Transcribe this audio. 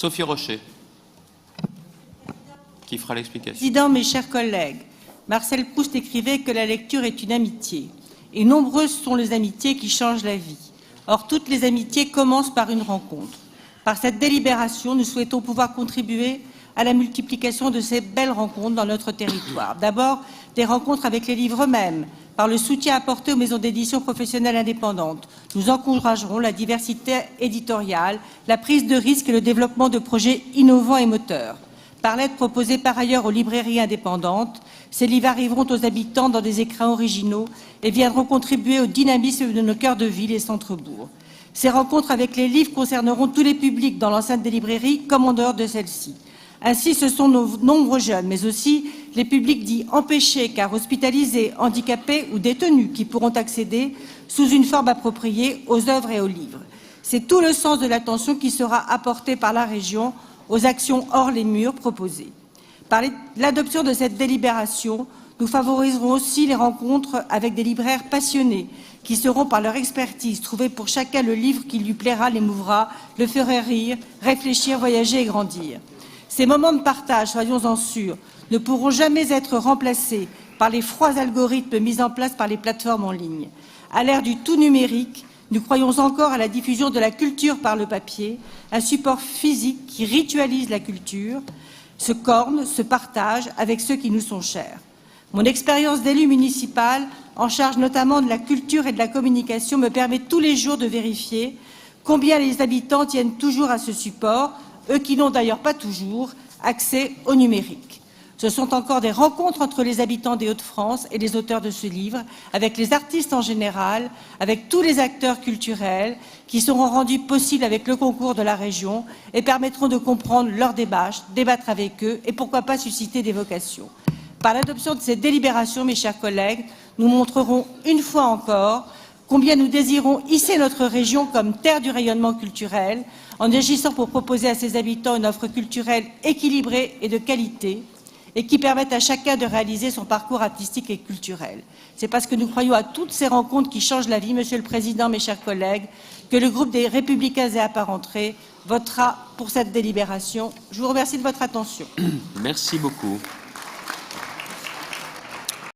Sophie Rocher, qui fera l'explication. Président, mes chers collègues, Marcel Proust écrivait que la lecture est une amitié. Et nombreuses sont les amitiés qui changent la vie. Or, toutes les amitiés commencent par une rencontre. Par cette délibération, nous souhaitons pouvoir contribuer à la multiplication de ces belles rencontres dans notre territoire. D'abord, des rencontres avec les livres eux-mêmes, par le soutien apporté aux maisons d'édition professionnelles indépendantes. Nous encouragerons la diversité éditoriale, la prise de risques et le développement de projets innovants et moteurs. Par l'aide proposée par ailleurs aux librairies indépendantes, ces livres arriveront aux habitants dans des écrins originaux et viendront contribuer au dynamisme de nos cœurs de ville et centres-bourgs. Ces rencontres avec les livres concerneront tous les publics dans l'enceinte des librairies comme en dehors de celles-ci. Ainsi, ce sont nos nombreux jeunes, mais aussi les publics dits empêchés, car hospitalisés, handicapés ou détenus, qui pourront accéder, sous une forme appropriée, aux œuvres et aux livres. C'est tout le sens de l'attention qui sera apportée par la région aux actions hors les murs proposées. Par l'adoption de cette délibération, nous favoriserons aussi les rencontres avec des libraires passionnés qui sauront, par leur expertise, trouver pour chacun le livre qui lui plaira, l'émouvra, le fera rire, réfléchir, voyager et grandir. Ces moments de partage, soyons-en sûrs, ne pourront jamais être remplacés par les froids algorithmes mis en place par les plateformes en ligne. À l'ère du tout numérique, nous croyons encore à la diffusion de la culture par le papier, un support physique qui ritualise la culture, se corne, se partage avec ceux qui nous sont chers. Mon expérience d'élu municipal, en charge notamment de la culture et de la communication, me permet tous les jours de vérifier combien les habitants tiennent toujours à ce support, eux qui n'ont d'ailleurs pas toujours accès au numérique. Ce sont encore des rencontres entre les habitants des Hauts-de-France et les auteurs de ce livre, avec les artistes en général, avec tous les acteurs culturels qui seront rendus possibles avec le concours de la région et permettront de comprendre leurs démarches, débattre avec eux et pourquoi pas susciter des vocations. Par l'adoption de cette délibération, mes chers collègues, nous montrerons une fois encore combien nous désirons hisser notre région comme terre du rayonnement culturel, en agissant pour proposer à ses habitants une offre culturelle équilibrée et de qualité, et qui permette à chacun de réaliser son parcours artistique et culturel. C'est parce que nous croyons à toutes ces rencontres qui changent la vie, Monsieur le Président, mes chers collègues, que le groupe des Républicains et Apparentés votera pour cette délibération. Je vous remercie de votre attention. Merci beaucoup.